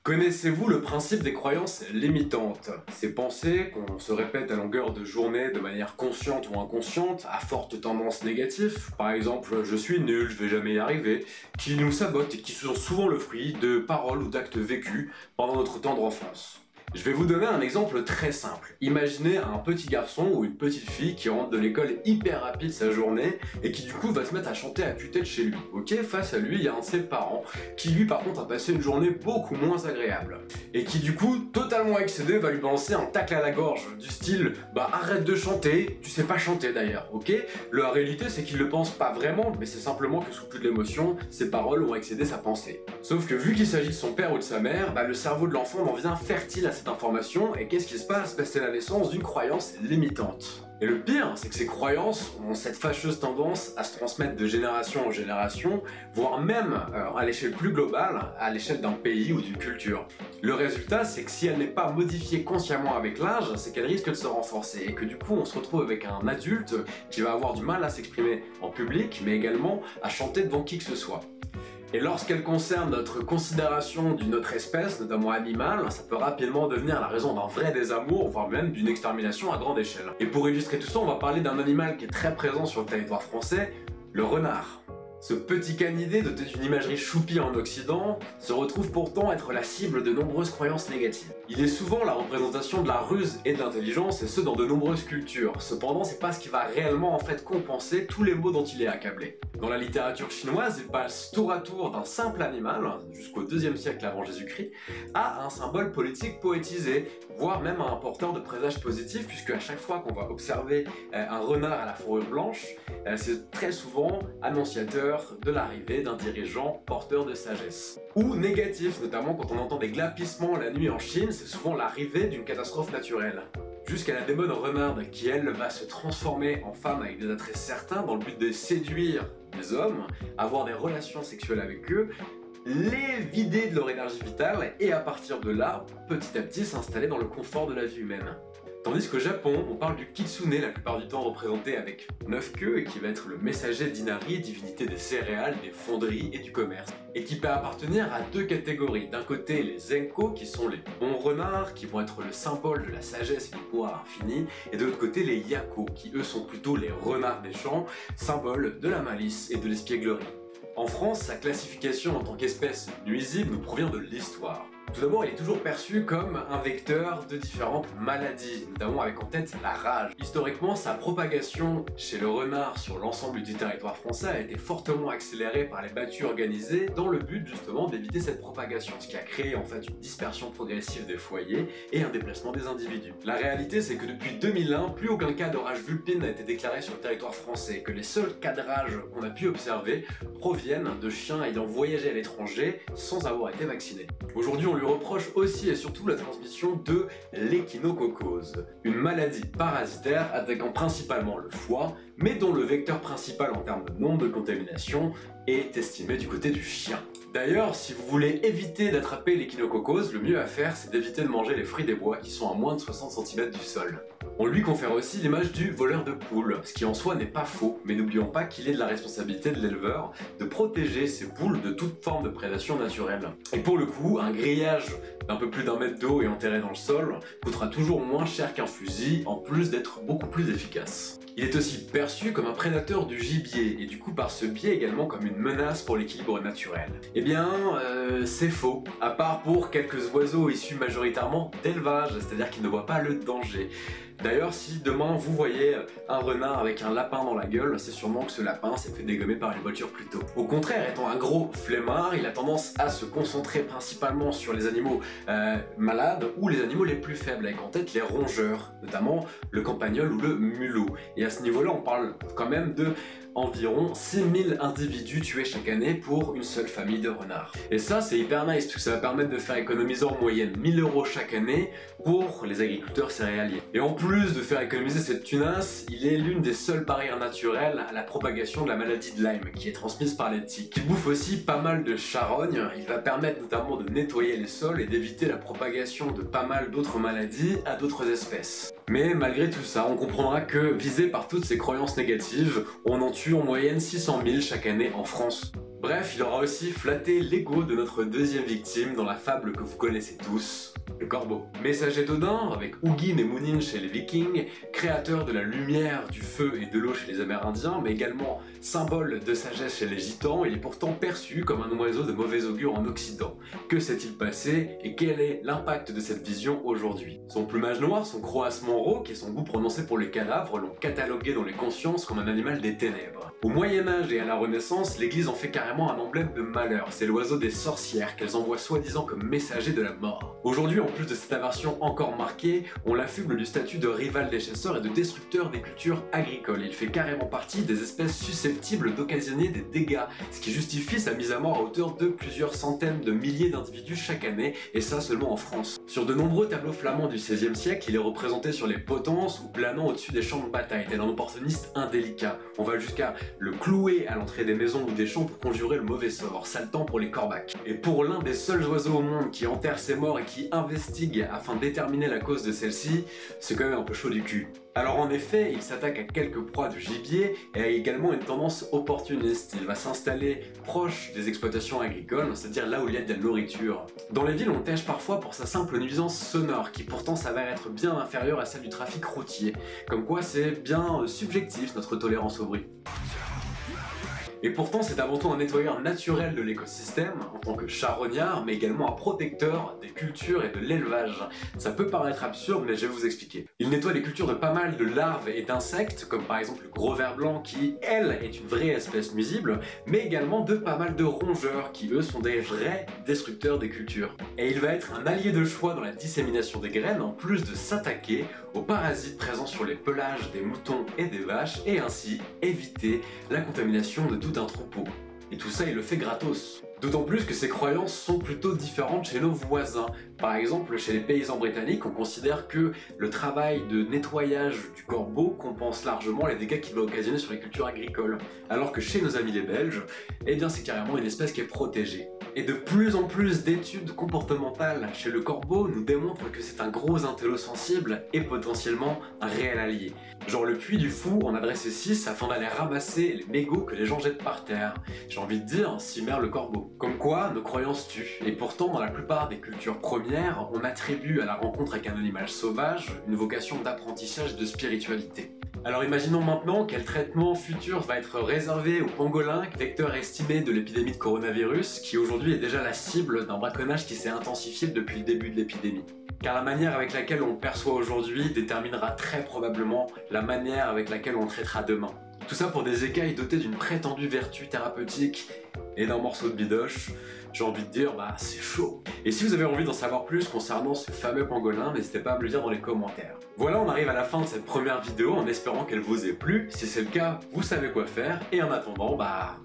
Connaissez-vous le principe des croyances limitantes? Ces pensées qu'on se répète à longueur de journée de manière consciente ou inconsciente, à forte tendance négative, par exemple je suis nul, je vais jamais y arriver, qui nous sabotent et qui sont souvent le fruit de paroles ou d'actes vécus pendant notre tendre enfance. Je vais vous donner un exemple très simple. Imaginez un petit garçon ou une petite fille qui rentre de l'école hyper rapide sa journée et qui du coup va se mettre à chanter à tue-tête chez lui. Ok, face à lui, il y a un de ses parents qui lui par contre a passé une journée beaucoup moins agréable. Et qui du coup, totalement excédé, va lui balancer un tacle à la gorge du style « Bah arrête de chanter, tu sais pas chanter d'ailleurs, ok ?» La réalité c'est qu'il le pense pas vraiment, mais c'est simplement que sous toute l'émotion, ses paroles ont excédé sa pensée. Sauf que vu qu'il s'agit de son père ou de sa mère, le cerveau de l'enfant en devient fertile à cette information, et qu'est-ce qui se passe? C'est la naissance d'une croyance limitante. Et le pire, c'est que ces croyances ont cette fâcheuse tendance à se transmettre de génération en génération, voire même à l'échelle plus globale, à l'échelle d'un pays ou d'une culture. Le résultat, c'est que si elle n'est pas modifiée consciemment avec l'âge, c'est qu'elle risque de se renforcer, et que du coup on se retrouve avec un adulte qui va avoir du mal à s'exprimer en public, mais également à chanter devant qui que ce soit. Et lorsqu'elle concerne notre considération d'une autre espèce, notamment animale, ça peut rapidement devenir la raison d'un vrai désamour, voire même d'une extermination à grande échelle. Et pour illustrer tout ça, on va parler d'un animal qui est très présent sur le territoire français, le renard. Ce petit canidé doté d'une imagerie choupie en Occident se retrouve pourtant être la cible de nombreuses croyances négatives. Il est souvent la représentation de la ruse et de l'intelligence, et ce dans de nombreuses cultures. Cependant, c'est pas ce qui va réellement en fait compenser tous les maux dont il est accablé. Dans la littérature chinoise, il passe tour à tour d'un simple animal, jusqu'au 2e siècle avant Jésus-Christ, à un symbole politique poétisé, voire même à un porteur de présages positifs, puisque à chaque fois qu'on va observer un renard à la fourrure blanche, c'est très souvent annonciateur de l'arrivée d'un dirigeant porteur de sagesse. Ou négatif, notamment quand on entend des glapissements la nuit en Chine, c'est souvent l'arrivée d'une catastrophe naturelle. Jusqu'à la démone renarde qui, elle, va se transformer en femme avec des attraits certains dans le but de séduire les hommes, avoir des relations sexuelles avec eux, les vider de leur énergie vitale et à partir de là, petit à petit s'installer dans le confort de la vie humaine. Tandis qu'au Japon, on parle du kitsune la plupart du temps représenté avec 9 queues et qui va être le messager d'Inari, divinité des céréales, des fonderies et du commerce. Et qui peut appartenir à deux catégories. D'un côté les Zenko qui sont les bons renards, qui vont être le symbole de la sagesse et du pouvoir infini, et de l'autre côté les Yako qui eux sont plutôt les renards des champs, symbole de la malice et de l'espièglerie. En France, sa classification en tant qu'espèce nuisible nous provient de l'histoire. Tout d'abord, il est toujours perçu comme un vecteur de différentes maladies, notamment avec en tête la rage. Historiquement, sa propagation chez le renard sur l'ensemble du territoire français a été fortement accélérée par les battues organisées dans le but justement d'éviter cette propagation, ce qui a créé en fait une dispersion progressive des foyers et un déplacement des individus. La réalité, c'est que depuis 2001, plus aucun cas de rage vulpine n'a été déclaré sur le territoire français, que les seuls cas de rage qu'on a pu observer proviennent de chiens ayant voyagé à l'étranger sans avoir été vaccinés. Aujourd'hui, on lui reproche aussi et surtout la transmission de l'échinococose, une maladie parasitaire attaquant principalement le foie, mais dont le vecteur principal en termes de nombre de contaminations est estimé du côté du chien. D'ailleurs, si vous voulez éviter d'attraper l'échinococose, le mieux à faire c'est d'éviter de manger les fruits des bois qui sont à moins de 60 cm du sol. On lui confère aussi l'image du voleur de poules, ce qui en soi n'est pas faux, mais n'oublions pas qu'il est de la responsabilité de l'éleveur de protéger ses poules de toute forme de prédation naturelle. Et pour le coup, un grillage d'un peu plus d'1 mètre d'eau et enterré dans le sol coûtera toujours moins cher qu'un fusil, en plus d'être beaucoup plus efficace. Il est aussi perçu comme un prédateur du gibier, et du coup par ce biais également comme une menace pour l'équilibre naturel. Eh bien, c'est faux, à part pour quelques oiseaux issus majoritairement d'élevage, c'est-à-dire qu'ils ne voient pas le danger. D'ailleurs, si demain vous voyez un renard avec un lapin dans la gueule, c'est sûrement que ce lapin s'est fait dégommer par une voiture plus tôt. Au contraire, étant un gros flemmard, il a tendance à se concentrer principalement sur les animaux malades ou les animaux les plus faibles, avec en tête les rongeurs, notamment le campagnol ou le mulot. Et à ce niveau-là, on parle quand même de environ 6000 individus tués chaque année pour une seule famille de renards. Et ça, c'est hyper nice, parce que ça va permettre de faire économiser en moyenne 1000 € chaque année pour les agriculteurs céréaliers. Et en plus de faire économiser cette tunasse, il est l'une des seules barrières naturelles à la propagation de la maladie de Lyme, qui est transmise par les tiques. Il bouffe aussi pas mal de charognes, il va permettre notamment de nettoyer les sols et d'éviter la propagation de pas mal d'autres maladies à d'autres espèces. Mais malgré tout ça, on comprendra que, visé par toutes ces croyances négatives, on en tue en moyenne 600 000 chaque année en France. Bref, il aura aussi flatté l'ego de notre deuxième victime dans la fable que vous connaissez tous, le corbeau. Messager d'Odin, avec Hugin et Munin chez les Vikings, créateur de la lumière, du feu et de l'eau chez les Amérindiens, mais également symbole de sagesse chez les Gitans, il est pourtant perçu comme un oiseau de mauvais augure en Occident. Que s'est-il passé et quel est l'impact de cette vision aujourd'hui? Son plumage noir, son croassement rauque et son goût prononcé pour les cadavres l'ont catalogué dans les consciences comme un animal des ténèbres. Au Moyen-Âge et à la Renaissance, l'Église en fait carrément un emblème de malheur, c'est l'oiseau des sorcières qu'elles envoient soi-disant comme messager de la mort. Aujourd'hui, en plus de cette aversion encore marquée, on l'affuble du statut de rival des chasseurs et de destructeur des cultures agricoles. Il fait carrément partie des espèces susceptibles d'occasionner des dégâts, ce qui justifie sa mise à mort à hauteur de plusieurs centaines de milliers d'individus chaque année, et ça seulement en France. Sur de nombreux tableaux flamands du XVIe siècle, il est représenté sur les potences ou planant au-dessus des champs de bataille, tel un opportuniste indélicat. On va jusqu'à le clouer à l'entrée des maisons ou des champs pour conjurer le mauvais sort, sale temps pour les corbacs. Et pour l'un des seuls oiseaux au monde qui enterre ses morts et qui investigue afin de déterminer la cause de celle-ci, c'est quand même un peu chaud du cul. Alors en effet, il s'attaque à quelques proies de gibier et a également une tendance opportuniste. Il va s'installer proche des exploitations agricoles, c'est-à-dire là où il y a de la nourriture. Dans les villes, on le tèche parfois pour sa simple nuisance sonore, qui pourtant s'avère être bien inférieure à celle du trafic routier. Comme quoi c'est bien subjectif notre tolérance au bruit. Et pourtant, c'est avant tout un nettoyeur naturel de l'écosystème, en tant que charognard, mais également un protecteur des cultures et de l'élevage. Ça peut paraître absurde, mais je vais vous expliquer. Il nettoie les cultures de pas mal de larves et d'insectes, comme par exemple le gros ver blanc qui, elle, est une vraie espèce nuisible, mais également de pas mal de rongeurs, qui eux sont des vrais destructeurs des cultures. Et il va être un allié de choix dans la dissémination des graines, en plus de s'attaquer aux parasites présents sur les pelages des moutons et des vaches, et ainsi éviter la contamination de tout un troupeau. Et tout ça, il le fait gratos. D'autant plus que ces croyances sont plutôt différentes chez nos voisins. Par exemple, chez les paysans britanniques, on considère que le travail de nettoyage du corbeau compense largement les dégâts qu'il va occasionner sur les cultures agricoles. Alors que chez nos amis les Belges, eh bien c'est carrément une espèce qui est protégée. Et de plus en plus d'études comportementales chez le corbeau nous démontrent que c'est un gros intello sensible et potentiellement un réel allié. Genre le Puy du Fou en a dressé 6 afin d'aller ramasser les mégots que les gens jettent par terre. J'ai envie de dire, cimère le corbeau. Comme quoi, nos croyances tuent. Et pourtant, dans la plupart des cultures premières, on attribue à la rencontre avec un animal sauvage une vocation d'apprentissage de spiritualité. Alors imaginons maintenant quel traitement futur va être réservé aux pangolins, vecteur estimé de l'épidémie de coronavirus, qui aujourd'hui est déjà la cible d'un braconnage qui s'est intensifié depuis le début de l'épidémie. Car la manière avec laquelle on le perçoit aujourd'hui déterminera très probablement la manière avec laquelle on le traitera demain. Tout ça pour des écailles dotées d'une prétendue vertu thérapeutique et d'un morceau de bidoche. J'ai envie de dire, bah c'est chaud. Et si vous avez envie d'en savoir plus concernant ce fameux pangolin, n'hésitez pas à me le dire dans les commentaires. Voilà, on arrive à la fin de cette première vidéo en espérant qu'elle vous ait plu. Si c'est le cas, vous savez quoi faire. Et en attendant, bah